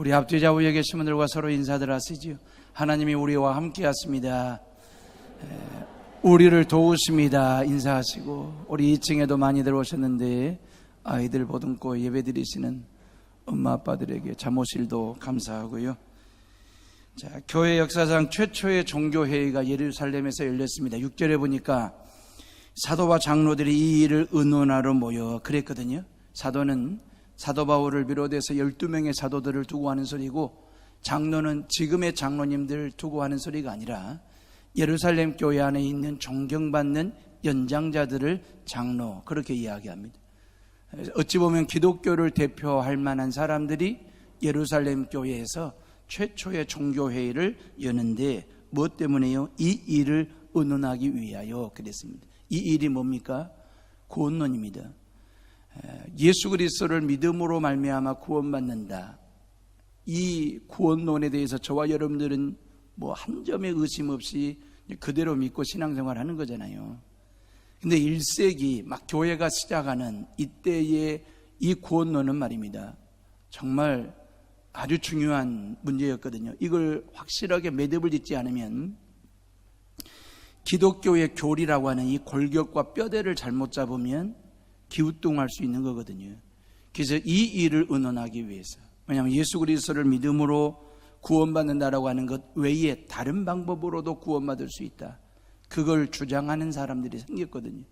우리 앞뒤 좌우에 계신 분들과 서로 인사들 하시지요. 하나님이 우리와 함께 하십니다. 우리를 도우십니다. 인사하시고, 우리 2층에도 많이들 오셨는데 아이들 보듬고 예배드리시는 엄마 아빠들에게 잠옷일도 감사하고요. 자, 교회 역사상 최초의 종교회의가 예루살렘에서 열렸습니다. 6절에 보니까 사도와 장로들이 이 일을 의논하러 모여 그랬거든요. 사도는 사도 바울을 비롯해서 12명의 사도들을 두고 하는 소리고, 장로는 지금의 장로님들 두고 하는 소리가 아니라 예루살렘 교회 안에 있는 존경받는 연장자들을 장로, 그렇게 이야기합니다. 어찌 보면 기독교를 대표할 만한 사람들이 예루살렘 교회에서 최초의 종교회의를 여는데 무엇 때문에요? 이 일을 의논하기 위하여 그랬습니다. 이 일이 뭡니까? 구원론입니다. 예수 그리스도를 믿음으로 말미암아 구원받는다. 이 구원론에 대해서 저와 여러분들은 뭐 한 점의 의심 없이 그대로 믿고 신앙생활하는 거잖아요. 근데 1세기 막 교회가 시작하는 이때의 이 구원론은 말입니다, 정말 아주 중요한 문제였거든요. 이걸 확실하게 매듭을 짓지 않으면 기독교의 교리라고 하는 이 골격과 뼈대를 잘못 잡으면 기우뚱할 수 있는 거거든요. 그래서 이 일을 의논하기 위해서, 왜냐하면 예수 그리스도를 믿음으로 구원받는다라고 하는 것 외에 다른 방법으로도 구원받을 수 있다, 그걸 주장하는 사람들이 생겼거든요.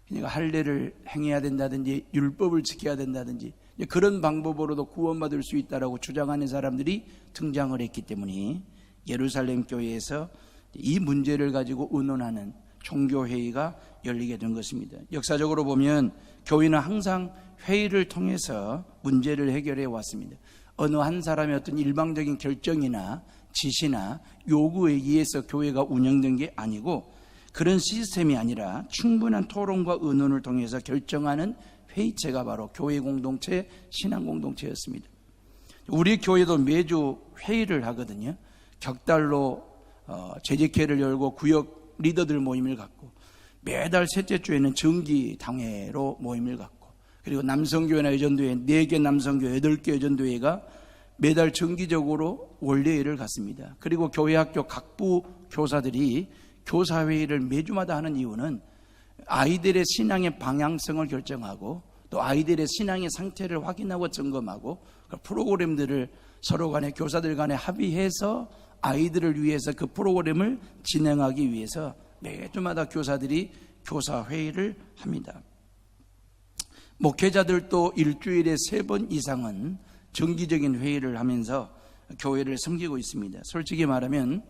그러니까 할례를 행해야 된다든지 율법을 지켜야 된다든지 그런 방법으로도 구원받을 수 있다라고 주장하는 사람들이 등장을 했기 때문에 예루살렘 교회에서 이 문제를 가지고 의논하는 종교회의가 열리게 된 것입니다. 역사적으로 보면 교회는 항상 회의를 통해서 문제를 해결해 왔습니다. 어느 한 사람의 어떤 일방적인 결정이나 지시나 요구에 의해서 교회가 운영된 게 아니고, 그런 시스템이 아니라 충분한 토론과 의논을 통해서 결정하는 회의체가 바로 교회 공동체, 신앙 공동체였습니다. 우리 교회도 매주 회의를 하거든요. 격달로 재직회를 열고 구역 리더들 모임을 갖고, 매달 셋째 주에는 정기당회로 모임을 갖고, 그리고 남성교회나 여전도회 4개 남성교회, 8개 여전도회가 매달 정기적으로 원래회를 갖습니다. 그리고 교회학교 각부 교사들이 교사회의를 매주마다 하는 이유는 아이들의 신앙의 방향성을 결정하고, 또 아이들의 신앙의 상태를 확인하고 점검하고, 그 프로그램들을 서로 간에 교사들 간에 합의해서 아이들을 위해서 그 프로그램을 진행하기 위해서 매주마다 교사들이 교사회의를 합니다. 목회자들도 일주일에 3번 이상은 정기적인 회의를 하면서 교회를 섬기고 있습니다. 솔직히 말하면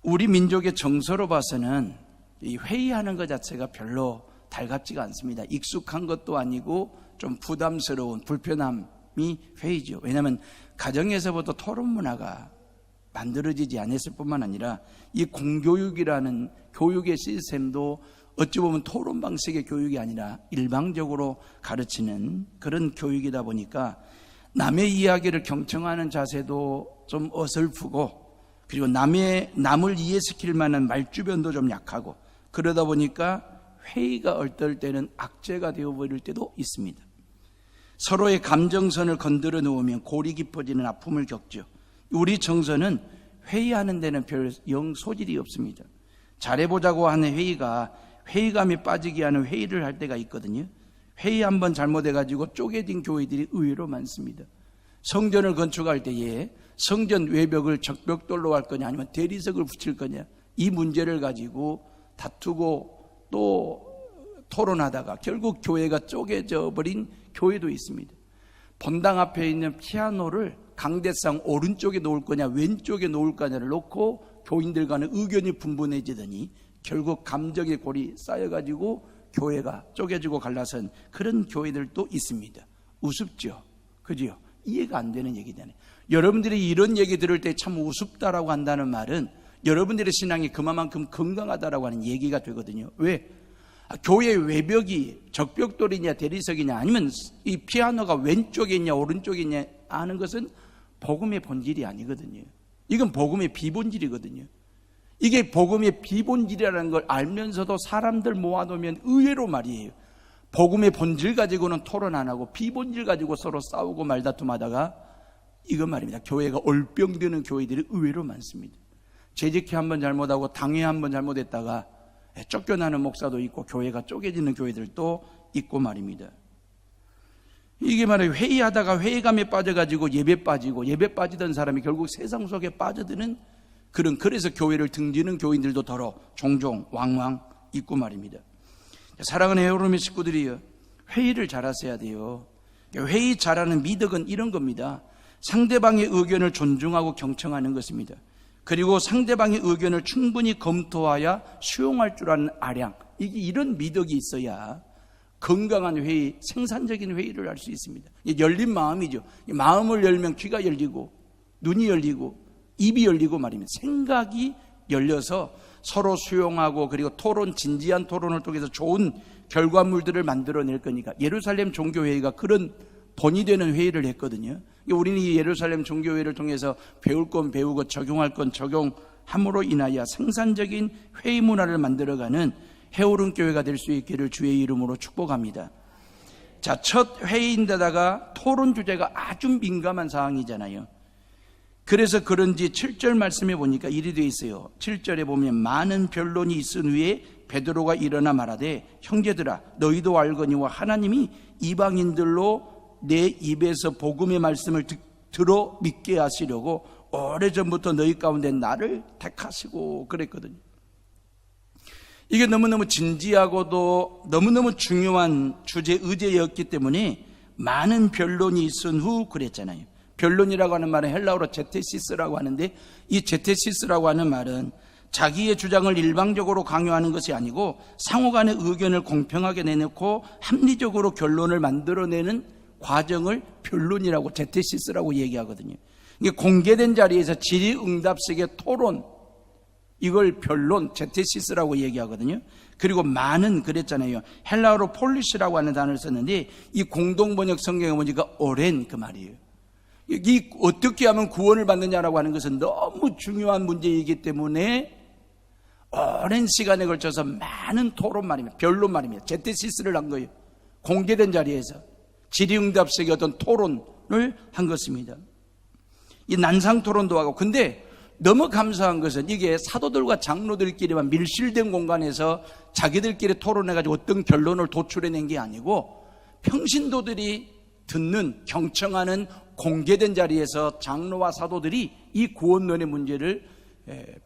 우리 민족의 정서로 봐서는 이 회의하는 것 자체가 별로 달갑지가 않습니다. 익숙한 것도 아니고 좀 부담스러운 불편함이 회의죠. 왜냐하면 가정에서부터 토론 문화가 만들어지지 않았을 뿐만 아니라 이 공교육이라는 교육의 시스템도 어찌 보면 토론 방식의 교육이 아니라 일방적으로 가르치는 그런 교육이다 보니까 남의 이야기를 경청하는 자세도 좀 어설프고, 그리고 남을 이해시킬 만한 말주변도 좀 약하고, 그러다 보니까 회의가 어떨 때는 악재가 되어버릴 때도 있습니다. 서로의 감정선을 건드려 놓으면 골이 깊어지는 아픔을 겪죠. 우리 정서는 회의하는 데는 별 영 소질이 없습니다. 잘해보자고 하는 회의가 회의감이 빠지게 하는 회의를 할 때가 있거든요. 회의 한번 잘못해가지고 쪼개진 교회들이 의외로 많습니다. 성전을 건축할 때에 성전 외벽을 적벽돌로 할 거냐 아니면 대리석을 붙일 거냐, 이 문제를 가지고 다투고 또 토론하다가 결국 교회가 쪼개져 버린 교회도 있습니다. 본당 앞에 있는 피아노를 강대상 오른쪽에 놓을 거냐 왼쪽에 놓을 거냐를 놓고 교인들 간의 의견이 분분해지더니 결국 감정의 골이 쌓여가지고 교회가 쪼개지고 갈라선 그런 교회들도 있습니다. 우습죠? 그죠? 이해가 안 되는 얘기잖아요. 여러분들이 이런 얘기 들을 때 참 우습다라고 한다는 말은 여러분들의 신앙이 그만큼 건강하다라고 하는 얘기가 되거든요. 왜? 교회 외벽이 적벽돌이냐 대리석이냐 아니면 이 피아노가 왼쪽에 있냐 오른쪽에 있냐 하는 것은 복음의 본질이 아니거든요. 이건 복음의 비본질이거든요. 이게 복음의 비본질이라는 걸 알면서도 사람들 모아놓으면 의외로 말이에요, 복음의 본질 가지고는 토론 안 하고 비본질 가지고 서로 싸우고 말다툼하다가 이거 말입니다. 교회가 얼병드는 교회들이 의외로 많습니다. 재직회 한번 잘못하고 당회 한번 잘못했다가 쫓겨나는 목사도 있고 교회가 쪼개지는 교회들도 있고 말입니다. 이게 말이에요. 회의하다가 회의감에 빠져가지고 예배 빠지고 예배 빠지던 사람이 결국 세상 속에 빠져드는 그래서 교회를 등지는 교인들도 더러 종종 왕왕 있고 말입니다. 사랑하는 헤어룸의 식구들이요, 회의를 잘하셔야 돼요. 회의 잘하는 미덕은 이런 겁니다. 상대방의 의견을 존중하고 경청하는 것입니다. 그리고 상대방의 의견을 충분히 검토하여 수용할 줄 아는 아량, 이런 미덕이 있어야 건강한 회의, 생산적인 회의를 할 수 있습니다. 열린 마음이죠. 마음을 열면 귀가 열리고 눈이 열리고 입이 열리고 말입니다. 생각이 열려서 서로 수용하고 그리고 토론, 진지한 토론을 통해서 좋은 결과물들을 만들어낼 거니까 예루살렘 종교회의가 그런 본이 되는 회의를 했거든요. 우리는 이 예루살렘 종교회의를 통해서 배울 건 배우고 적용할 건 적용함으로 인하여 생산적인 회의 문화를 만들어가는 헤어룸 교회가 될 수 있기를 주의 이름으로 축복합니다. 자, 첫 회의인데다가 토론 주제가 아주 민감한 사항이잖아요. 그래서 그런지 7절 말씀에 보니까 이리 되어 있어요. 7절에 보면 많은 변론이 있은 후에 베드로가 일어나 말하되 형제들아 너희도 알거니와 하나님이 이방인들로 내 입에서 복음의 말씀을 들어 믿게 하시려고 오래전부터 너희 가운데 나를 택하시고 그랬거든요. 이게 너무너무 진지하고도 너무너무 중요한 주제 의제였기 때문에 많은 변론이 있은 후 그랬잖아요. 변론이라고 하는 말은 헬라어로 제테시스라고 하는데 이 제테시스라고 하는 말은 자기의 주장을 일방적으로 강요하는 것이 아니고 상호간의 의견을 공평하게 내놓고 합리적으로 결론을 만들어내는 과정을 변론이라고 제테시스라고 얘기하거든요. 이게 공개된 자리에서 질의응답식의 토론, 이걸 변론, 제테시스라고 얘기하거든요. 그리고 많은 그랬잖아요. 헬라어로 폴리시라고 하는 단어를 썼는데 이 공동번역 성경에 보니까 오랜 그 말이에요. 이 어떻게 하면 구원을 받느냐라고 하는 것은 너무 중요한 문제이기 때문에 오랜 시간에 걸쳐서 많은 토론 말입니다. 변론 말입니다. 제테시스를 한 거예요. 공개된 자리에서 질의응답식의 어떤 토론을 한 것입니다. 이 난상 토론도 하고, 근데 너무 감사한 것은 이게 사도들과 장로들끼리만 밀실된 공간에서 자기들끼리 토론해가지고 어떤 결론을 도출해낸 게 아니고 평신도들이 듣는, 경청하는 공개된 자리에서 장로와 사도들이 이 구원론의 문제를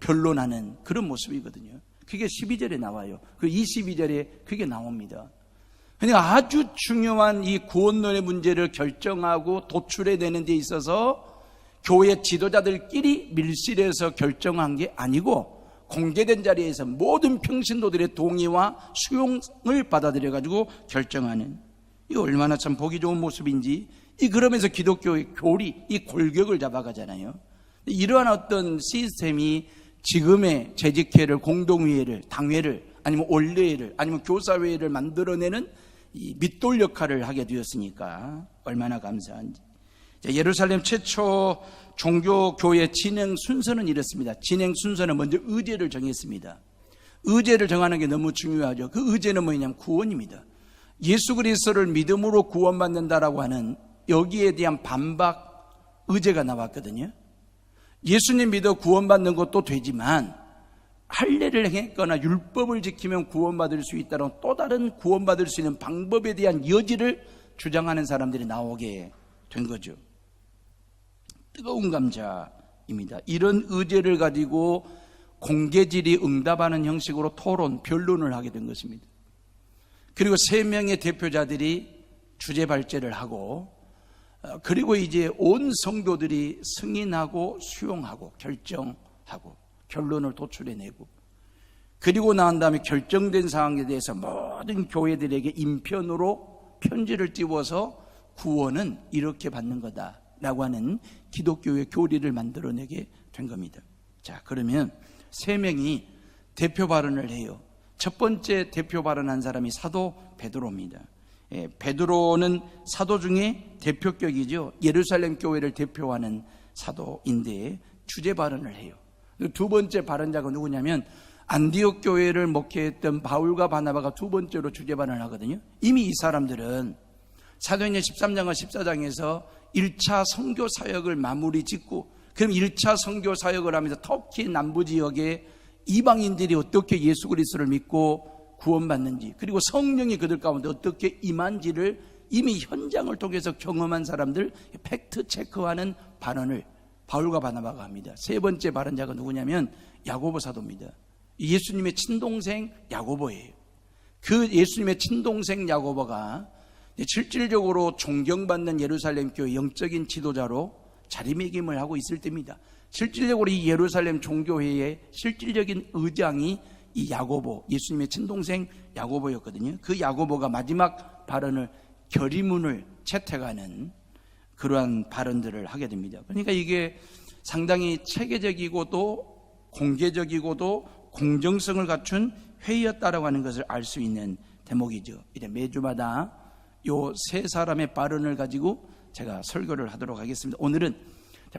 변론하는 그런 모습이거든요. 그게 12절에 나와요. 그 22절에 그게 나옵니다. 그러니까 아주 중요한 이 구원론의 문제를 결정하고 도출해내는 데 있어서 교회 지도자들끼리 밀실해서 결정한 게 아니고 공개된 자리에서 모든 평신도들의 동의와 수용을 받아들여가지고 결정하는, 이거 얼마나 참 보기 좋은 모습인지. 그러면서 기독교의 교리, 이 골격을 잡아가잖아요. 이러한 어떤 시스템이 지금의 재직회를, 공동회의를, 당회를, 아니면 원례회를, 아니면 교사회의를 만들어내는 이 밑돌 역할을 하게 되었으니까 얼마나 감사한지. 예루살렘 최초 종교교회 진행 순서는 이렇습니다. 진행 순서는 먼저 의제를 정했습니다. 의제를 정하는 게 너무 중요하죠. 그 의제는 뭐냐면 구원입니다. 예수 그리스도를 믿음으로 구원받는다라고 하는 여기에 대한 반박 의제가 나왔거든요. 예수님 믿어 구원받는 것도 되지만 할례를 행했거나 율법을 지키면 구원받을 수 있다는 또 다른 구원받을 수 있는 방법에 대한 여지를 주장하는 사람들이 나오게 된 거죠. 뜨거운 감자입니다. 이런 의제를 가지고 공개질의 응답하는 형식으로 토론, 변론을 하게 된 것입니다. 그리고 3명의 대표자들이 주제 발제를 하고, 그리고 이제 온 성도들이 승인하고 수용하고 결정하고 결론을 도출해내고, 그리고 나온 다음에 결정된 사항에 대해서 모든 교회들에게 인편으로 편지를 띄워서 구원은 이렇게 받는 거다라고 하는 기독교의 교리를 만들어내게 된 겁니다. 자, 그러면 3명이 대표 발언을 해요. 첫 번째 대표 발언한 사람이 사도 베드로입니다. 베드로는 사도 중에 대표격이죠. 예루살렘 교회를 대표하는 사도인데 주제 발언을 해요. 두 번째 발언자가 누구냐면 안디옥 교회를 목회했던 바울과 바나바가 두 번째로 주제 발언을 하거든요. 이미 이 사람들은 사도행전 13장과 14장에서 1차 선교 사역을 마무리 짓고, 그럼 1차 선교 사역을 하면서 터키 남부 지역에 이방인들이 어떻게 예수 그리스도를 믿고 구원받는지, 그리고 성령이 그들 가운데 어떻게 임한지를 이미 현장을 통해서 경험한 사람들 팩트 체크하는 발언을 바울과 바나바가 합니다. 세 번째 발언자가 누구냐면 야고보 사도입니다. 예수님의 친동생 야고보예요. 그 예수님의 친동생 야고보가 실질적으로 존경받는 예루살렘 교회 영적인 지도자로 자리매김을 하고 있을 때입니다. 실질적으로 이 예루살렘 종교회의 실질적인 의장이 이 야고보, 예수님의 친동생 야고보였거든요. 그 야고보가 마지막 발언을 결의문을 채택하는 그러한 발언들을 하게 됩니다. 그러니까 이게 상당히 체계적이고도 공개적이고도 공정성을 갖춘 회의였다라고 하는 것을 알 수 있는 대목이죠. 이래 매주마다 요 세 사람의 발언을 가지고 제가 설교를 하도록 하겠습니다. 오늘은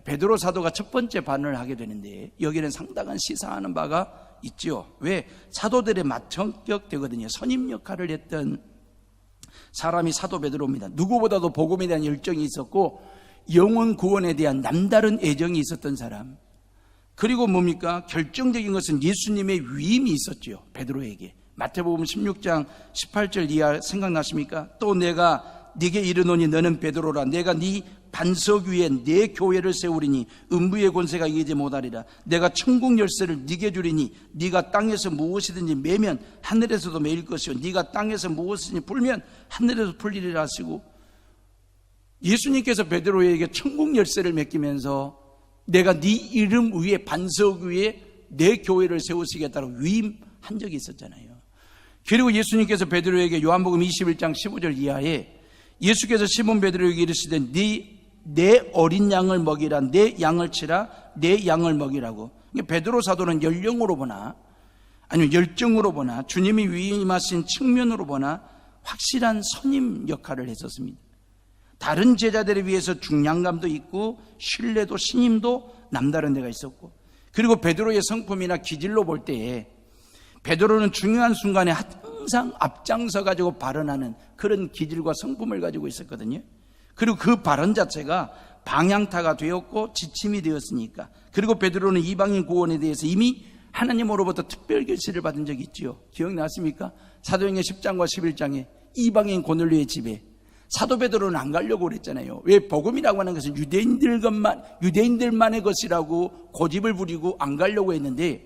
베드로 사도가 첫 번째 발언을 하게 되는데, 여기는 상당한 시사하는 바가 있죠. 왜? 사도들의 맏성격 되거든요. 선임 역할을 했던 사람이 사도 베드로입니다. 누구보다도 복음에 대한 열정이 있었고 영혼 구원에 대한 남다른 애정이 있었던 사람, 그리고 뭡니까? 결정적인 것은 예수님의 위임이 있었죠. 베드로에게. 마태복음 16장 18절 이하 생각나십니까? 또 내가 네게 이르노니 너는 베드로라. 내가 네 반석 위에 내 교회를 세우리니 음부의 권세가 이기지 못하리라. 내가 천국 열쇠를 네게 주리니 네가 땅에서 무엇이든지 매면 하늘에서도 매일 것이요 네가 땅에서 무엇이든지 풀면 하늘에서 풀리리라 하시고, 예수님께서 베드로에게 천국 열쇠를 맡기면서 내가 네 이름 위에 반석 위에 내 교회를 세우시겠다고 위임한 적이 있었잖아요. 그리고 예수님께서 베드로에게 요한복음 21장 15절 이하에 예수께서 시몬 베드로에게 이르시되 내 어린 양을 먹이라, 내 양을 치라, 내 양을 먹이라고. 베드로 사도는 연령으로 보나 아니면 열정으로 보나 주님이 위임하신 측면으로 보나 확실한 선임 역할을 했었습니다. 다른 제자들에 비해서 중량감도 있고 신뢰도 신임도 남다른 데가 있었고, 그리고 베드로의 성품이나 기질로 볼 때에 베드로는 중요한 순간에 항상 앞장서 가지고 발언하는 그런 기질과 성품을 가지고 있었거든요. 그리고 그 발언 자체가 방향타가 되었고 지침이 되었으니까. 그리고 베드로는 이방인 구원에 대해서 이미 하나님으로부터 특별 계시를 받은 적이 있지요. 기억나십니까? 사도행전 10장과 11장에 이방인 고넬료의 집에 사도 베드로는 안 가려고 그랬잖아요. 왜? 복음이라고 하는 것은 유대인들만의 것이라고 고집을 부리고 안 가려고 했는데,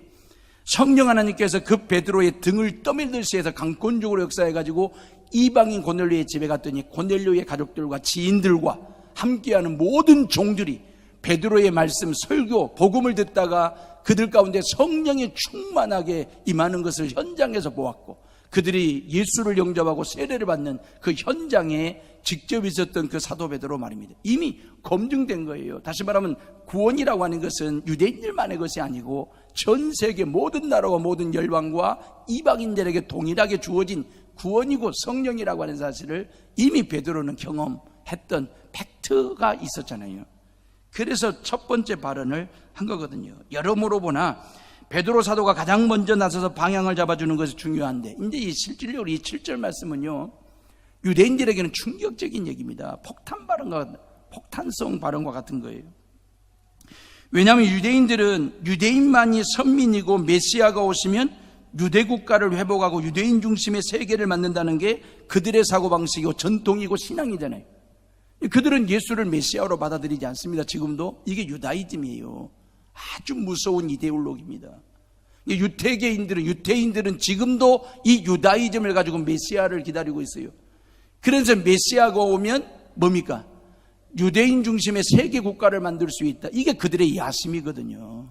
성령 하나님께서 그 베드로의 등을 떠밀듯이 해서 강권적으로 역사해가지고 이방인 고넬료의 집에 갔더니 고넬료의 가족들과 지인들과 함께하는 모든 종들이 베드로의 말씀, 설교, 복음을 듣다가 그들 가운데 성령이 충만하게 임하는 것을 현장에서 보았고, 그들이 예수를 영접하고 세례를 받는 그 현장에 직접 있었던 그 사도 베드로 말입니다. 이미 검증된 거예요. 다시 말하면 구원이라고 하는 것은 유대인들만의 것이 아니고 전 세계 모든 나라와 모든 열방과 이방인들에게 동일하게 주어진 구원이고 성령이라고 하는 사실을 이미 베드로는 경험했던 팩트가 있었잖아요. 그래서 첫 번째 발언을 한 거거든요. 여러모로 보나 베드로 사도가 가장 먼저 나서서 방향을 잡아주는 것이 중요한데, 이제 이 실질적으로 이 7절 말씀은요, 유대인들에게는 충격적인 얘기입니다. 폭탄성 발언과 같은 거예요. 왜냐하면 유대인만이 선민이고 메시아가 오시면 유대 국가를 회복하고 유대인 중심의 세계를 만든다는 게 그들의 사고방식이고 전통이고 신앙이잖아요. 그들은 예수를 메시아로 받아들이지 않습니다. 지금도. 이게 유다이즘이에요. 아주 무서운 이데올로기입니다. 유태인들은 지금도 이 유다이즘을 가지고 메시아를 기다리고 있어요. 그래서 메시아가 오면 뭡니까? 유대인 중심의 세계 국가를 만들 수 있다. 이게 그들의 야심이거든요.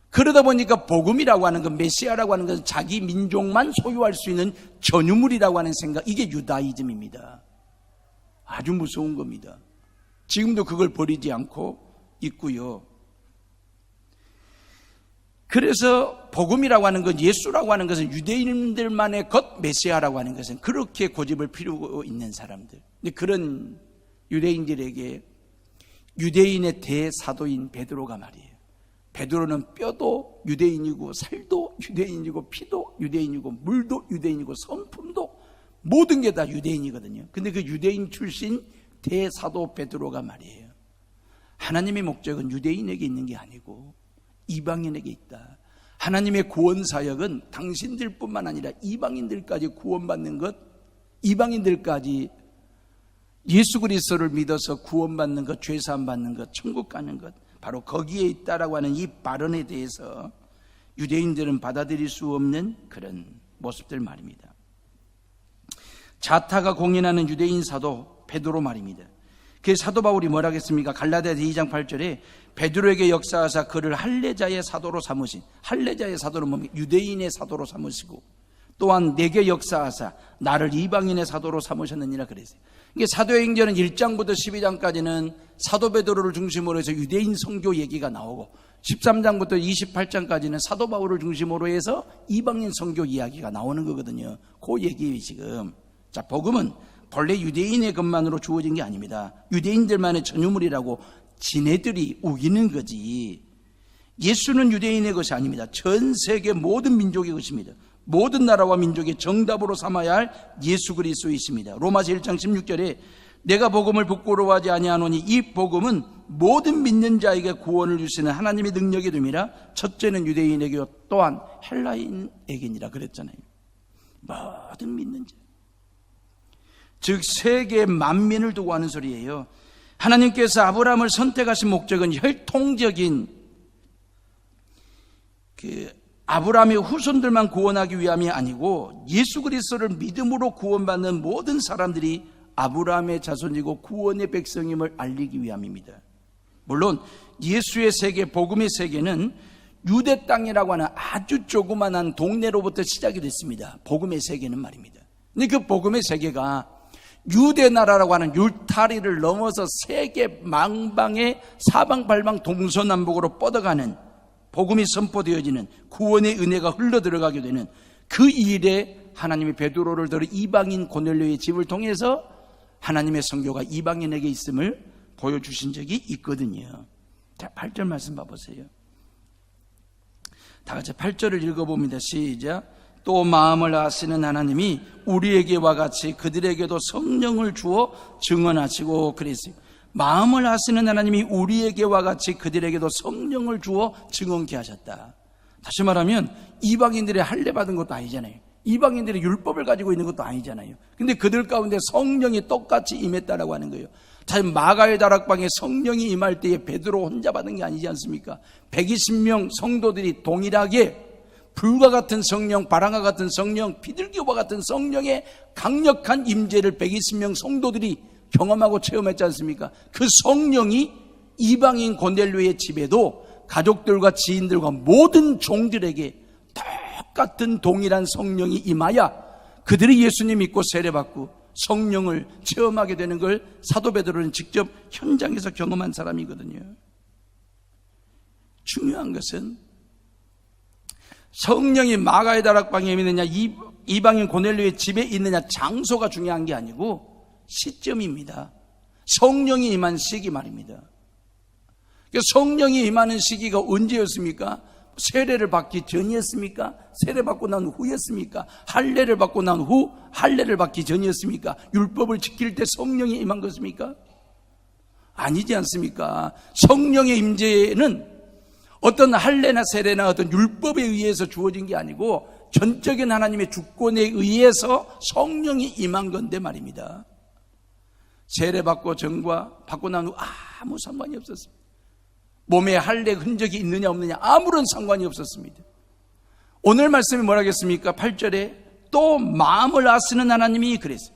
그러다 보니까 복음이라고 하는 건, 메시아라고 하는 것은 자기 민족만 소유할 수 있는 전유물이라고 하는 생각, 이게 유다이즘입니다. 아주 무서운 겁니다. 지금도 그걸 버리지 않고 있고요. 그래서 복음이라고 하는 것, 예수라고 하는 것은 유대인들만의 것, 메시아라고 하는 것은 그렇게 고집을 피우고 있는 사람들. 그런 유대인들에게 유대인의 대사도인 베드로가 말이에요. 베드로는 뼈도 유대인이고 살도 유대인이고 피도 유대인이고 물도 유대인이고 성품도 모든 게 다 유대인이거든요. 근데 그 유대인 출신 대사도 베드로가 말이에요. 하나님의 목적은 유대인에게 있는 게 아니고 이방인에게 있다. 하나님의 구원 사역은 당신들뿐만 아니라 이방인들까지 구원받는 것, 이방인들까지 예수 그리스도를 믿어서 구원받는 것, 죄사함 받는 것, 천국 가는 것, 바로 거기에 있다라고 하는 이 발언에 대해서 유대인들은 받아들일 수 없는 그런 모습들 말입니다. 자타가 공인하는 유대인 사도 베드로 말입니다. 그 사도 바울이 뭐라 하겠습니까? 갈라디아서 2장 8절에 베드로에게 역사하사 그를 할례자의 사도로 삼으신, 할례자의 사도는 뭡니까? 유대인의 사도로 삼으시고, 또한 내게 역사하사 나를 이방인의 사도로 삼으셨느니라 그랬어요. 이게 사도행전은 1장부터 12장까지는 사도 베드로를 중심으로 해서 유대인 선교 얘기가 나오고, 13장부터 28장까지는 사도 바울을 중심으로 해서 이방인 선교 이야기가 나오는 거거든요. 그 얘기예요 지금. 자, 복음은 본래 유대인의 것만으로 주어진 게 아닙니다. 유대인들만의 전유물이라고 지네들이 우기는 거지. 예수는 유대인의 것이 아닙니다. 전 세계 모든 민족의 것입니다. 모든 나라와 민족의 정답으로 삼아야 할 예수 그리스도이십니다. 로마서 1장 16절에 내가 복음을 부끄러워하지 아니하노니 이 복음은 모든 믿는 자에게 구원을 주시는 하나님의 능력이 됨이라. 첫째는 유대인에게요 또한 헬라인에게니라 그랬잖아요. 모든 믿는 자, 즉 세계 만민을 두고 하는 소리예요. 하나님께서 아브라함을 선택하신 목적은 혈통적인 아브라함의 후손들만 구원하기 위함이 아니고 예수 그리스도를 믿음으로 구원받는 모든 사람들이 아브라함의 자손이고 구원의 백성임을 알리기 위함입니다. 물론 예수의 세계, 복음의 세계는 유대 땅이라고 하는 아주 조그만한 동네로부터 시작이 됐습니다. 복음의 세계는 말입니다. 근데 그 복음의 세계가 유대 나라라고 하는 울타리를 넘어서 세계 망방의 사방팔방 동서남북으로 뻗어가는, 복음이 선포되어지는, 구원의 은혜가 흘러들어가게 되는 그 일에 하나님이 베드로를 들어 이방인 고넬료의 집을 통해서 하나님의 선교가 이방인에게 있음을 보여주신 적이 있거든요. 자, 8절 말씀 봐보세요. 다 같이 8절을 읽어봅니다. 시작. 또 마음을 아시는 하나님이 우리에게와 같이 그들에게도 성령을 주어 증언하시고 그랬어요. 마음을 아시는 하나님이 우리에게와 같이 그들에게도 성령을 주어 증언케 하셨다. 다시 말하면 이방인들이 할례 받은 것도 아니잖아요. 이방인들이 율법을 가지고 있는 것도 아니잖아요. 근데 그들 가운데 성령이 똑같이 임했다라고 하는 거예요. 자, 마가의 다락방에 성령이 임할 때에 베드로 혼자 받은 게 아니지 않습니까? 120명 성도들이 동일하게 불과 같은 성령, 바람과 같은 성령, 비둘기와 같은 성령의 강력한 임재를 120명 성도들이 경험하고 체험했지 않습니까? 그 성령이 이방인 고넬료의 집에도 가족들과 지인들과 모든 종들에게 똑같은 동일한 성령이 임하여 그들이 예수님 믿고 세례받고 성령을 체험하게 되는 걸 사도 베드로는 직접 현장에서 경험한 사람이거든요. 중요한 것은 성령이 마가의 다락방에 있느냐 이방인 고넬료의 집에 있느냐 장소가 중요한 게 아니고 시점입니다. 성령이 임한 시기 말입니다. 성령이 임하는 시기가 언제였습니까? 세례를 받기 전이었습니까? 세례받고 난 후였습니까? 할례를 받고 난 후, 할례를 받기 전이었습니까? 율법을 지킬 때 성령이 임한 것입니까? 아니지 않습니까? 성령의 임재는 어떤 할례나 세례나 어떤 율법에 의해서 주어진 게 아니고 전적인 하나님의 주권에 의해서 성령이 임한 건데 말입니다. 세례받고 전과 받고 난 후 아무 상관이 없었습니다. 몸에 할례 흔적이 있느냐 없느냐 아무런 상관이 없었습니다. 오늘 말씀이 뭐라겠습니까? 8절에 또 마음을 아시는 하나님이 그랬어요.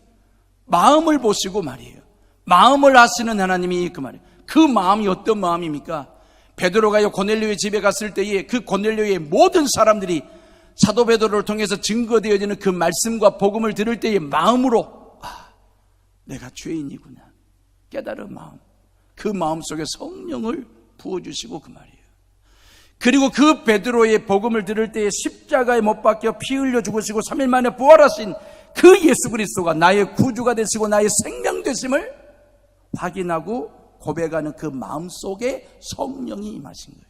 마음을 보시고 말이에요. 마음을 아시는 하나님이 그 말이에요. 그 마음이 어떤 마음입니까? 베드로가 고넬료의 집에 갔을 때에 그 고넬료의 모든 사람들이 사도 베드로를 통해서 증거되어지는 그 말씀과 복음을 들을 때의 마음으로 내가 죄인이구나 깨달은 마음, 그 마음 속에 성령을 부어주시고 그 말이에요. 그리고 그 베드로의 복음을 들을 때에 십자가에 못 박혀 피 흘려 죽으시고 3일 만에 부활하신 그 예수 그리스도가 나의 구주가 되시고 나의 생명 되심을 확인하고 고백하는 그 마음 속에 성령이 임하신 거예요.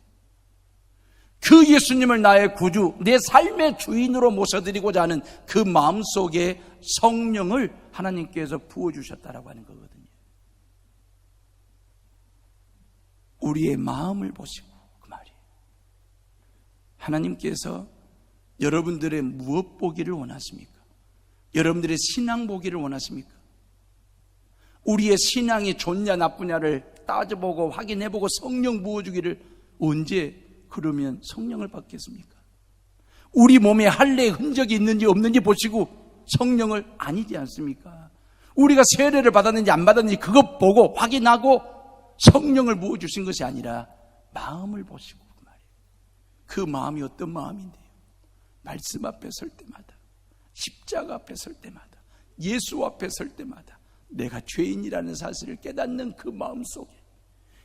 그 예수님을 나의 구주, 내 삶의 주인으로 모셔드리고자 하는 그 마음속에 성령을 하나님께서 부어주셨다라고 하는 거거든요. 우리의 마음을 보시고 그 말이에요. 하나님께서 여러분들의 무엇 보기를 원하십니까? 여러분들의 신앙 보기를 원하십니까? 우리의 신앙이 좋냐 나쁘냐를 따져보고 확인해보고 성령 부어주기를 언제 그러면 성령을 받겠습니까? 우리 몸에 할례의 흔적이 있는지 없는지 보시고 성령을 아니지 않습니까? 우리가 세례를 받았는지 안 받았는지 그것 보고 확인하고 성령을 부어주신 것이 아니라 마음을 보시고 그 말이에요. 그 마음이 어떤 마음인데요? 말씀 앞에 설 때마다, 십자가 앞에 설 때마다, 예수 앞에 설 때마다 내가 죄인이라는 사실을 깨닫는 그 마음속에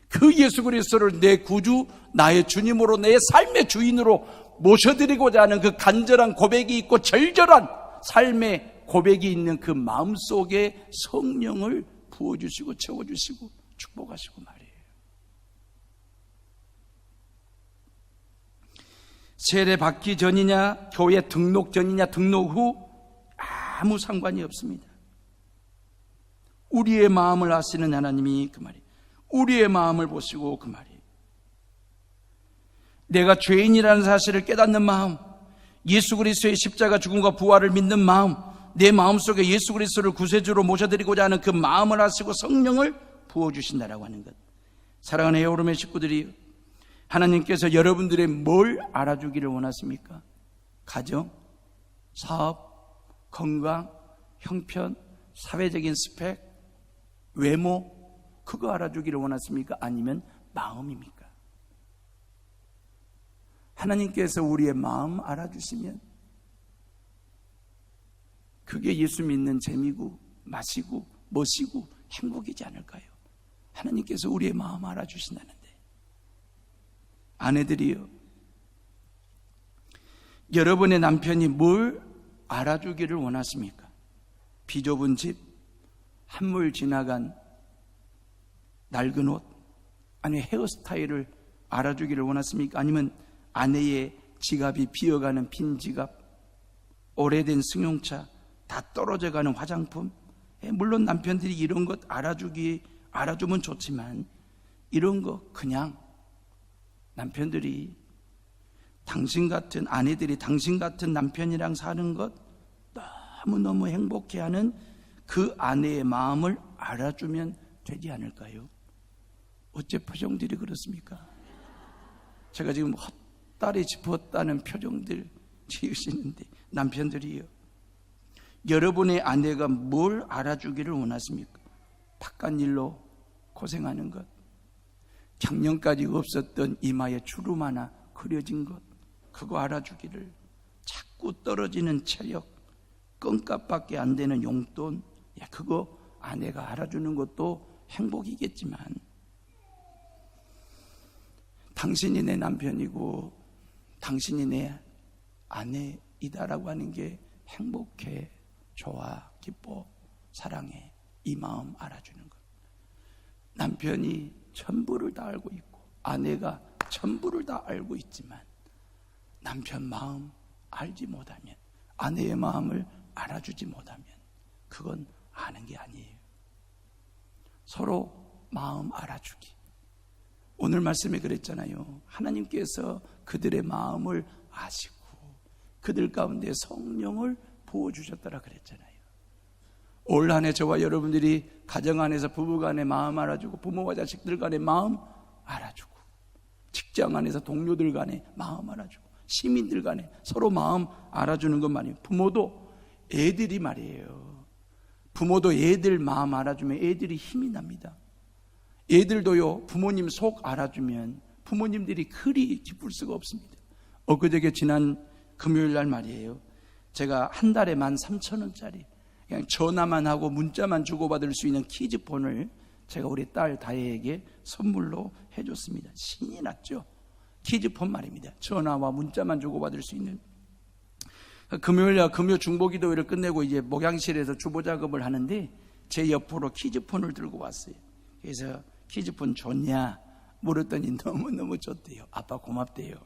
그 예수 그리스도를 내 구주, 나의 주님으로 내 삶의 주인으로 모셔드리고자 하는 그 간절한 고백이 있고 절절한 삶의 고백이 있는 그 마음속에 성령을 부어주시고 채워주시고 축복하시고 말이에요. 세례 받기 전이냐 교회 등록 전이냐 등록 후 아무 상관이 없습니다. 우리의 마음을 아시는 하나님이 그 말이에요. 우리의 마음을 보시고 그 말이에요. 내가 죄인이라는 사실을 깨닫는 마음, 예수 그리스도의 십자가 죽음과 부활을 믿는 마음, 내 마음속에 예수 그리스도를 구세주로 모셔드리고자 하는 그 마음을 아시고 성령을 부어주신다라고 하는 것. 사랑하는 에어로의 식구들이, 하나님께서 여러분들의 뭘 알아주기를 원하십니까? 가정, 사업, 건강, 형편, 사회적인 스펙, 외모, 그거 알아주기를 원하십니까? 아니면 마음입니까? 하나님께서 우리의 마음 알아주시면 그게 예수 믿는 재미고 맛이고 멋이고 행복이지 않을까요? 하나님께서 우리의 마음 알아주신다는데, 아내들이요, 여러분의 남편이 뭘 알아주기를 원하십니까? 비좁은 집, 한물 지나간 낡은 옷, 아니면 헤어스타일을 알아주기를 원하십니까? 아니면 아내의 지갑이 비어가는 빈 지갑, 오래된 승용차, 다 떨어져가는 화장품. 물론 남편들이 이런 것 알아주면 좋지만 이런 거 그냥 남편들이 당신 같은 아내들이 당신 같은 남편이랑 사는 것 너무너무 행복해하는 그 아내의 마음을 알아주면 되지 않을까요? 어째 표정들이 그렇습니까? 제가 지금 헛다리 짚었다는 표정들 지으시는데, 남편들이요, 여러분의 아내가 뭘 알아주기를 원하십니까? 바깥 일로 고생하는 것, 작년까지 없었던 이마에 주름 하나 그려진 것, 그거 알아주기를, 자꾸 떨어지는 체력, 껌값밖에 안 되는 용돈, 그거 아내가 알아주는 것도 행복이겠지만, 당신이 내 남편이고 당신이 내 아내이다라고 하는 게 행복해, 좋아, 기뻐, 사랑해, 이 마음 알아주는 것. 남편이 전부를 다 알고 있고 아내가 전부를 다 알고 있지만 남편 마음 알지 못하면, 아내의 마음을 알아주지 못하면 그건 아는 게 아니에요. 서로 마음 알아주기. 오늘 말씀에 그랬잖아요. 하나님께서 그들의 마음을 아시고 그들 가운데 성령을 부어주셨다라 그랬잖아요. 올 한 해 저와 여러분들이 가정 안에서 부부 간의 마음 알아주고, 부모와 자식들 간의 마음 알아주고, 직장 안에서 동료들 간의 마음 알아주고, 시민들 간에 서로 마음 알아주는 것만이에요. 부모도 애들이 말이에요. 부모도 애들 마음 알아주면 애들이 힘이 납니다. 애들도요, 부모님 속 알아주면 부모님들이 그리 기쁠 수가 없습니다. 엊그저께 지난 금요일 날 말이에요, 제가 한 달에 13,000원짜리 그냥 전화만 하고 문자만 주고받을 수 있는 키즈폰을 제가 우리 딸 다혜에게 선물로 해줬습니다. 신이 났죠. 키즈폰 말입니다. 전화와 문자만 주고받을 수 있는. 금요일날 금요 중보기도회를 끝내고 이제 목양실에서 주보 작업을 하는데 제 옆으로 키즈폰을 들고 왔어요. 그래서 키즈폰 좋냐 물었더니 너무너무 좋대요. 아빠 고맙대요.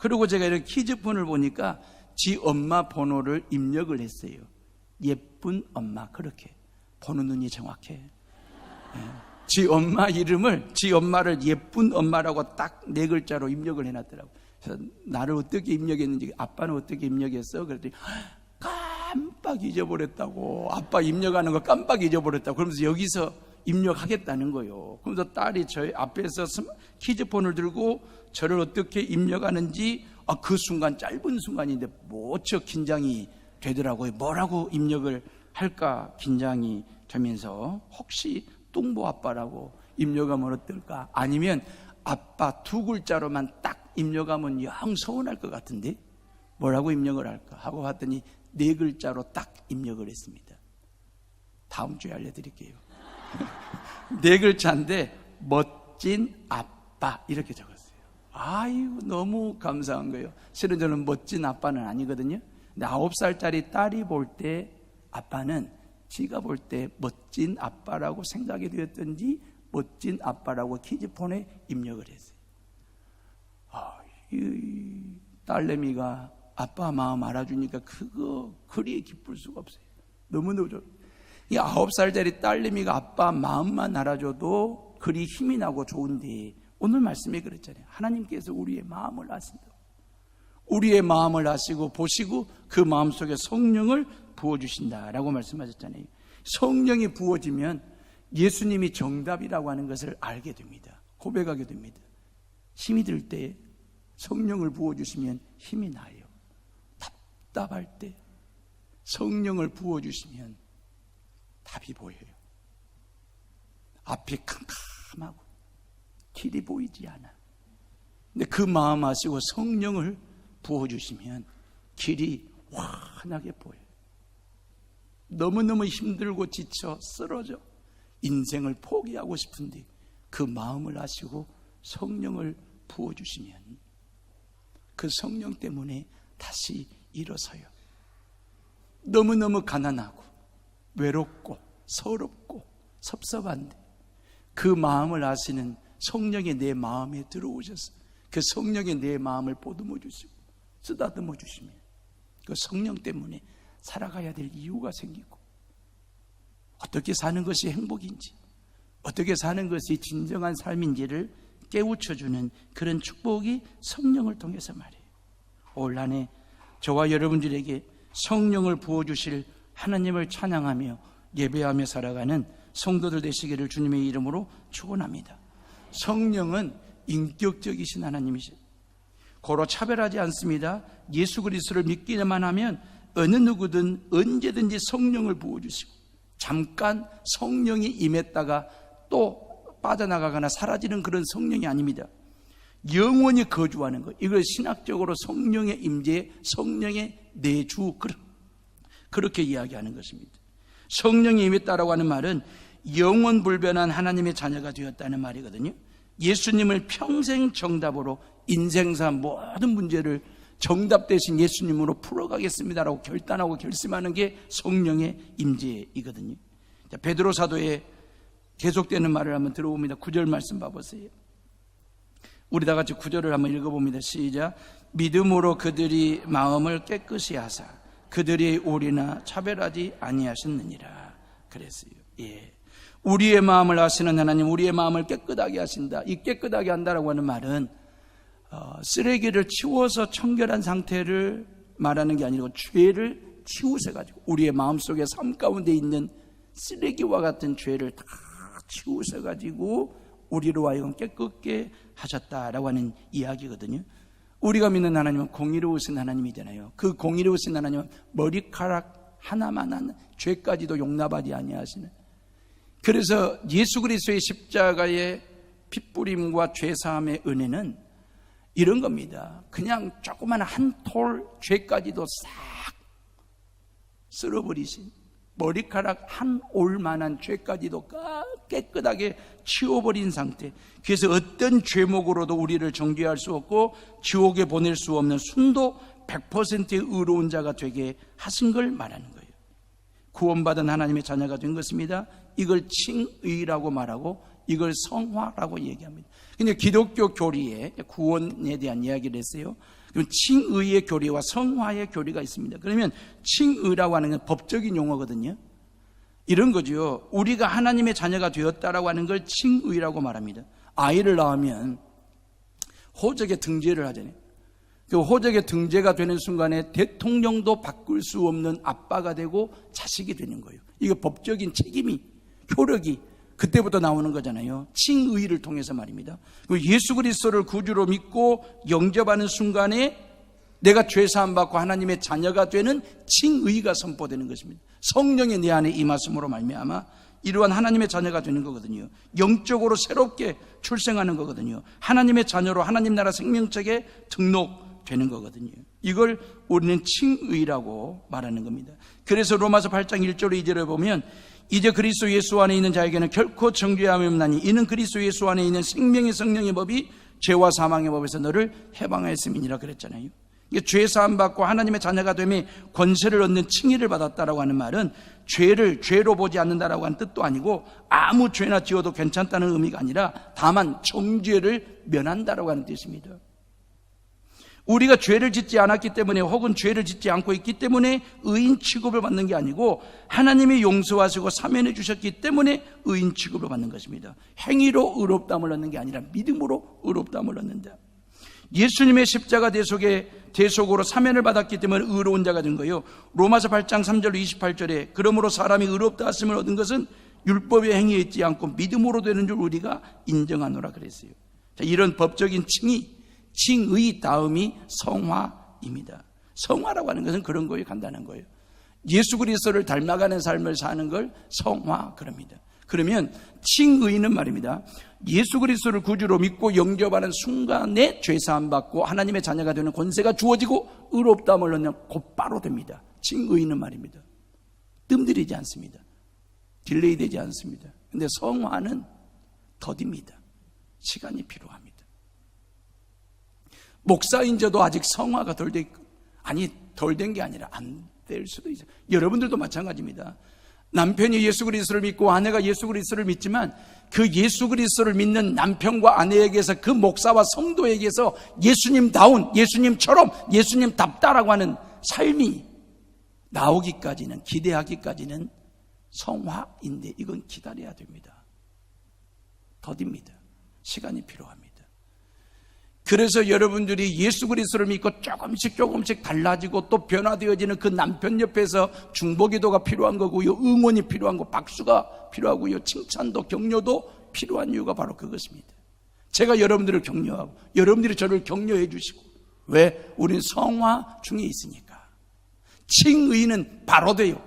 그리고 제가 이런 키즈폰을 보니까 지 엄마 번호를 입력을 했어요. 예쁜 엄마, 그렇게 보는 눈이 정확해. 지 엄마 이름을, 지 엄마를 예쁜 엄마라고 딱 4글자로 입력을 해놨더라고. 그래서 나를 어떻게 입력했는지, 아빠는 어떻게 입력했어? 그랬더니 깜빡 잊어버렸다고. 아빠 입력하는 거 깜빡 잊어버렸다고. 그러면서 여기서 입력하겠다는 거예요. 그러면서 딸이 저희 앞에서 키즈폰을 들고 저를 어떻게 입력하는지, 그 순간, 짧은 순간인데 무척 긴장이 되더라고요. 뭐라고 입력을 할까 긴장이 되면서, 혹시 뚱보 아빠라고 입력하면 어떨까? 아니면 아빠 2글자로만 딱 입력하면 영 서운할 것 같은데 뭐라고 입력을 할까 하고 봤더니 4글자로 딱 입력을 했습니다. 다음 주에 알려드릴게요. 4글자인데 멋진 아빠 이렇게 적었어요. 아유, 너무 감사한 거예요. 실은 저는 멋진 아빠는 아니거든요. 근데 9살짜리 딸이 볼 때 아빠는 지가 볼 때 멋진 아빠라고 생각이 되었던지 멋진 아빠라고 키즈폰에 입력을 했어요. 이 딸내미가 아빠 마음 알아주니까 그거 그리 기쁠 수가 없어요. 너무너무 좋아요. 이 9살짜리 딸내미가 아빠 마음만 알아줘도 그리 힘이 나고 좋은데, 오늘 말씀에 그랬잖아요. 하나님께서 우리의 마음을 아신다. 우리의 마음을 아시고 보시고 그 마음속에 성령을 부어주신다라고 말씀하셨잖아요. 성령이 부어지면 예수님이 정답이라고 하는 것을 알게 됩니다. 고백하게 됩니다. 힘이 들 때 성령을 부어주시면 힘이 나요. 답답할 때 성령을 부어주시면 답이 보여요. 앞이 캄캄하고 길이 보이지 않아. 근데 그 마음 아시고 성령을 부어주시면 길이 환하게 보여요. 너무너무 힘들고 지쳐 쓰러져 인생을 포기하고 싶은데 그 마음을 아시고 성령을 부어주시면 그 성령 때문에 다시 일어서요. 너무너무 가난하고 외롭고 서럽고 섭섭한데 그 마음을 아시는 성령이 내 마음에 들어오셔서 그 성령이 내 마음을 보듬어 주시고 쓰다듬어 주시면 그 성령 때문에 살아가야 될 이유가 생기고, 어떻게 사는 것이 행복인지, 어떻게 사는 것이 진정한 삶인지를 깨우쳐주는 그런 축복이 성령을 통해서 말이에요. 올 한 해 저와 여러분들에게 성령을 부어주실 하나님을 찬양하며 예배하며 살아가는 성도들 되시기를 주님의 이름으로 축원합니다. 성령은 인격적이신 하나님이시죠. 고로 차별하지 않습니다. 예수 그리스도를 믿기만 하면 어느 누구든 언제든지 성령을 부어주시고, 잠깐 성령이 임했다가 또 빠져나가거나 사라지는 그런 성령이 아닙니다. 영원히 거주하는 것, 이걸 신학적으로 성령의 임재, 성령의 내주, 그렇게 이야기하는 것입니다. 성령이 임했다라고 하는 말은 영원 불변한 하나님의 자녀가 되었다는 말이거든요. 예수님을 평생 정답으로 인생사 모든 문제를 정답 대신 예수님으로 풀어가겠습니다라고 결단하고 결심하는 게 성령의 임재이거든요. 베드로 사도의 계속되는 말을 한번 들어봅니다. 9절 말씀 봐보세요. 우리 다 같이 9절을 한번 읽어봅니다. 시작. 믿음으로 그들이 마음을 깨끗이 하사 그들이 오리나 차별하지 아니하셨느니라 그랬어요. 예. 우리의 마음을 아시는 하나님, 우리의 마음을 깨끗하게 하신다. 이 깨끗하게 한다라고 하는 말은 쓰레기를 치워서 청결한 상태를 말하는 게 아니고 죄를 치우셔가지고 우리의 마음속에 삶 가운데 있는 쓰레기와 같은 죄를 다 치우셔가지고 우리로 하여금 깨끗게 하셨다라고 하는 이야기거든요. 우리가 믿는 하나님은 공의로우신 하나님이잖아요. 그 공의로우신 하나님은 머리카락 하나만한 죄까지도 용납하지 아니하시는, 그래서 예수 그리스도의 십자가의 핏부림과 죄사함의 은혜는 이런 겁니다. 그냥 조그마한 한 톨 죄까지도 싹 쓸어버리신, 머리카락 한 올만한 죄까지도 깨끗하게 치워버린 상태. 그래서 어떤 죄목으로도 우리를 정죄할 수 없고 지옥에 보낼 수 없는 순도 100%의 의로운 자가 되게 하신 걸 말하는 거예요. 구원받은 하나님의 자녀가 된 것입니다. 이걸 칭의라고 말하고 이걸 성화라고 얘기합니다. 근데 기독교 교리에 구원에 대한 이야기를 했어요. 그럼 칭의의 교리와 성화의 교리가 있습니다. 그러면 칭의라고 하는 건 법적인 용어거든요. 이런 거죠. 우리가 하나님의 자녀가 되었다라고 하는 걸 칭의라고 말합니다. 아이를 낳으면 호적에 등재를 하잖아요. 그 호적에 등재가 되는 순간에 대통령도 바꿀 수 없는 아빠가 되고 자식이 되는 거예요. 이거 법적인 책임이, 효력이 그때부터 나오는 거잖아요. 칭의를 통해서 말입니다. 예수 그리스도를 구주로 믿고 영접하는 순간에 내가 죄사함 받고 하나님의 자녀가 되는 칭의가 선포되는 것입니다. 성령이 내 안에 임하심으로 말미암아 이러한 하나님의 자녀가 되는 거거든요. 영적으로 새롭게 출생하는 거거든요. 하나님의 자녀로 하나님 나라 생명책에 등록되는 거거든요. 이걸 우리는 칭의라고 말하는 겁니다. 그래서 로마서 8장 1절 2절에 보면 이제 그리스도 예수 안에 있는 자에게는 결코 정죄함이 없나니 이는 그리스도 예수 안에 있는 생명의 성령의 법이 죄와 사망의 법에서 너를 해방하였음이니라 그랬잖아요. 죄 사함 받고 하나님의 자녀가 되며 권세를 얻는 칭의를 받았다라고 하는 말은 죄를 죄로 보지 않는다라고 하는 뜻도 아니고 아무 죄나 지어도 괜찮다는 의미가 아니라 다만 정죄를 면한다라고 하는 뜻입니다. 우리가 죄를 짓지 않았기 때문에 혹은 죄를 짓지 않고 있기 때문에 의인 취급을 받는 게 아니고 하나님이 용서하시고 사면해 주셨기 때문에 의인 취급을 받는 것입니다. 행위로 의롭다함을 얻는 게 아니라 믿음으로 의롭다함을 얻는다. 예수님의 십자가 대속으로 사면을 받았기 때문에 의로운 자가 된 거예요. 로마서 8장 3절 28절에 그러므로 사람이 의롭다 하심을 얻은 것은 율법의 행위에 있지 않고 믿음으로 되는 줄 우리가 인정하노라 그랬어요. 자, 이런 법적인 칭의 다음이 성화입니다. 성화라고 하는 것은 그런 거예요. 간단한 거예요. 예수 그리스도를 닮아가는 삶을 사는 걸 성화 그럽니다. 그러면 칭의는 말입니다. 예수 그리스도를 구주로 믿고 영접하는 순간에 죄사함 받고 하나님의 자녀가 되는 권세가 주어지고 의롭다함을 얻는 곧바로 됩니다. 칭의는 말입니다. 뜸들이지 않습니다. 딜레이 되지 않습니다. 근데 성화는 더딥니다. 시간이 필요합니다. 목사인 저도 아직 성화가 덜 된 게 아니라 안 될 수도 있어요. 여러분들도 마찬가지입니다. 남편이 예수 그리스도를 믿고 아내가 예수 그리스도를 믿지만 그 예수 그리스도를 믿는 남편과 아내에게서 그 목사와 성도에게서 예수님다운, 예수님처럼, 예수님답다라고 하는 삶이 나오기까지는, 기대하기까지는 성화인데 이건 기다려야 됩니다. 더딥니다. 시간이 필요합니다. 그래서 여러분들이 예수 그리스도를 믿고 조금씩 달라지고 또 변화되어지는 그 남편 옆에서 중보기도가 필요한 거고요, 응원이 필요한 거, 박수가 필요하고요, 칭찬도 격려도 필요한 이유가 바로 그것입니다. 제가 여러분들을 격려하고 여러분들이 저를 격려해 주시고, 왜? 우리는 성화 중에 있으니까. 칭의는 바로 돼요.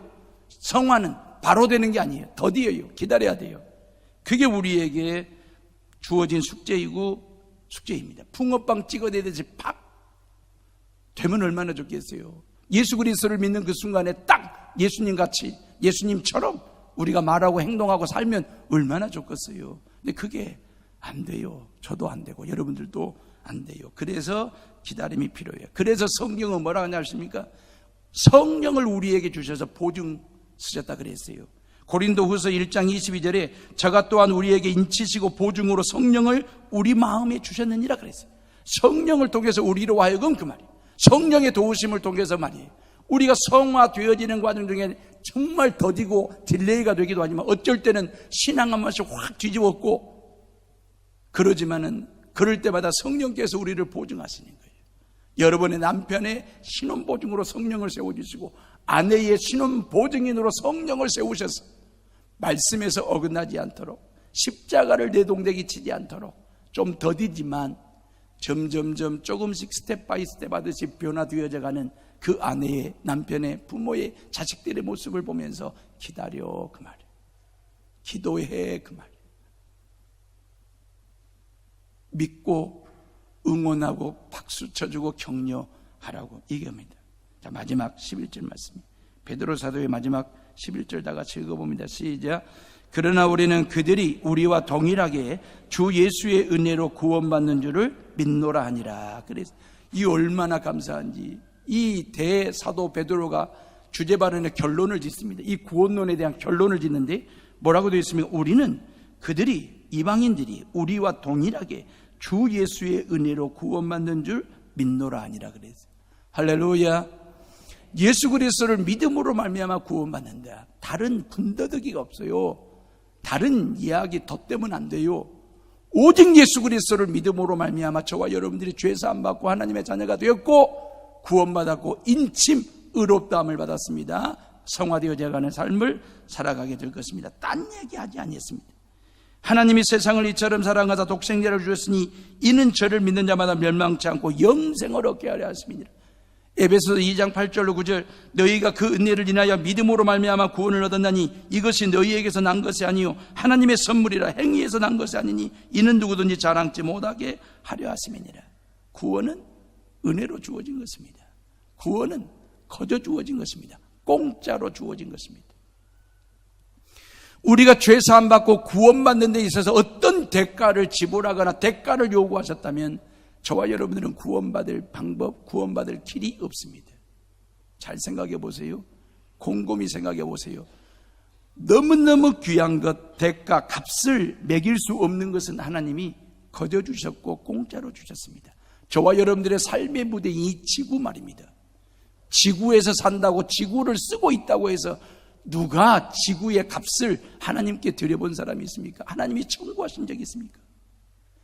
성화는 바로 되는 게 아니에요. 더디어요. 기다려야 돼요. 그게 우리에게 주어진 숙제입니다. 붕어빵 찍어내듯이 팍 되면 얼마나 좋겠어요. 예수 그리스도를 믿는 그 순간에 딱 예수님같이, 예수님처럼 우리가 말하고 행동하고 살면 얼마나 좋겠어요. 근데 그게 안 돼요. 저도 안 되고 여러분들도 안 돼요. 그래서 기다림이 필요해요. 그래서 성경은 뭐라고 하십니까? 성령을 우리에게 주셔서 보증 쓰셨다 그랬어요. 고린도후서 1장 22절에 저가 또한 우리에게 인치시고 보증으로 성령을 우리 마음에 주셨느니라 그랬어요. 성령을 통해서 우리로 하여금 그 말이에요. 성령의 도우심을 통해서 말이에요. 우리가 성화되어지는 과정 중에 정말 더디고 딜레이가 되기도 하지만 어쩔 때는 신앙 한 번씩 확 뒤집었고, 그러지만은 그럴 때마다 성령께서 우리를 보증하시는 거예요. 여러분의 남편의 신혼보증으로 성령을 세워주시고 아내의 신혼보증인으로 성령을 세우셔서 말씀에서 어긋나지 않도록, 십자가를 내동댕이 치지 않도록 좀 더디지만 점점점 조금씩 스텝 바이 스텝 하듯이 변화되어져 가는 그 아내의, 남편의, 부모의, 자식들의 모습을 보면서 기다려 그 말이에요. 기도해 그 말이에요. 믿고 응원하고 박수 쳐주고 격려하라고 이겁니다. 자, 마지막 11절 말씀, 베드로 사도의 마지막 11절 다 같이 읽어봅니다. 시작. 그러나 우리는 그들이 우리와 동일하게 주 예수의 은혜로 구원받는 줄을 믿노라 하니라. 그래서 이 얼마나 감사한지, 이 대사도 베드로가 주제 발언의 결론을 짓습니다. 이 구원론에 대한 결론을 짓는데 뭐라고 되어 있습니까? 우리는 그들이, 이방인들이 우리와 동일하게 주 예수의 은혜로 구원받는 줄 믿노라 아니라 그랬어요. 할렐루야. 예수 그리스도를 믿음으로 말미암아 구원받는다. 다른 군더더기가 없어요. 다른 이야기 덧대면 안 돼요. 오직 예수 그리스도를 믿음으로 말미암아 저와 여러분들이 죄 사함 받고 하나님의 자녀가 되었고 구원받았고 인침 의롭다함을 받았습니다. 성화되어져 가는 삶을 살아가게 될 것입니다. 딴 얘기하지 않았습니다. 하나님이 세상을 이처럼 사랑하사 독생자를 주셨으니 이는 저를 믿는 자마다 멸망치 않고 영생을 얻게 하려 하심이니라. 에베소서 2장 8절로 9절 너희가 그 은혜를 인하여 믿음으로 말미암아 구원을 얻었나니 이것이 너희에게서 난 것이 아니요 하나님의 선물이라. 행위에서 난 것이 아니니 이는 누구든지 자랑치 못하게 하려 하심이니라. 구원은 은혜로 주어진 것입니다. 구원은 거저 주어진 것입니다. 공짜로 주어진 것입니다. 우리가 죄 사함 받고 구원받는 데 있어서 어떤 대가를 지불하거나 대가를 요구하셨다면 저와 여러분들은 구원받을 방법, 구원받을 길이 없습니다. 잘 생각해 보세요. 곰곰이 생각해 보세요. 너무너무 귀한 것, 대가, 값을 매길 수 없는 것은 하나님이 거저 주셨고 공짜로 주셨습니다. 저와 여러분들의 삶의 무대인 이 지구 말입니다. 지구에서 산다고 지구를 쓰고 있다고 해서 누가 지구의 값을 하나님께 드려본 사람이 있습니까? 하나님이 청구하신 적이 있습니까?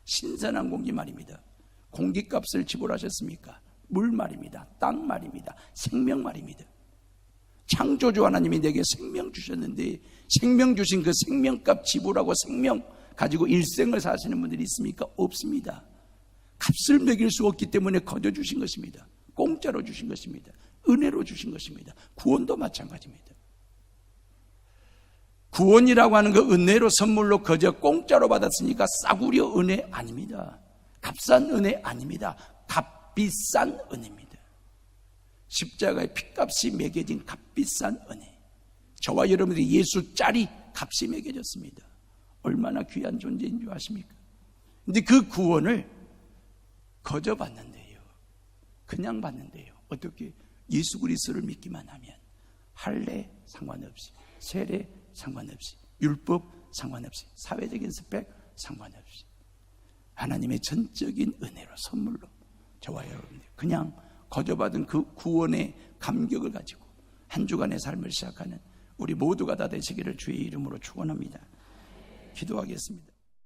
신선한 공기 말입니다. 공기값을 지불하셨습니까? 물 말입니다. 땅 말입니다. 생명 말입니다. 창조주 하나님이 내게 생명 주셨는데 생명 주신 그 생명값 지불하고 생명 가지고 일생을 사시는 분들이 있습니까? 없습니다. 값을 매길 수 없기 때문에 거저 주신 것입니다. 공짜로 주신 것입니다. 은혜로 주신 것입니다. 구원도 마찬가지입니다. 구원이라고 하는 그 은혜로 선물로 거저 공짜로 받았으니까 싸구려 은혜 아닙니다. 값싼 은혜 아닙니다. 값비싼 은혜입니다. 십자가의 핏값이 매겨진 값비싼 은혜. 저와 여러분들이 예수짜리 값이 매겨졌습니다. 얼마나 귀한 존재인 줄 아십니까? 근데 그 구원을 거저 받는데요. 그냥 받는데요. 어떻게? 예수 그리스도를 믿기만 하면 할례 상관없이, 세례 상관없이, 율법 상관없이, 사회적인 스펙 상관없이 하나님의 전적인 은혜로 선물로 저와 여러분들 그냥 거저 받은 그 구원의 감격을 가지고 한 주간의 삶을 시작하는 우리 모두가 다 되시기를 주의 이름으로 축원합니다. 기도하겠습니다.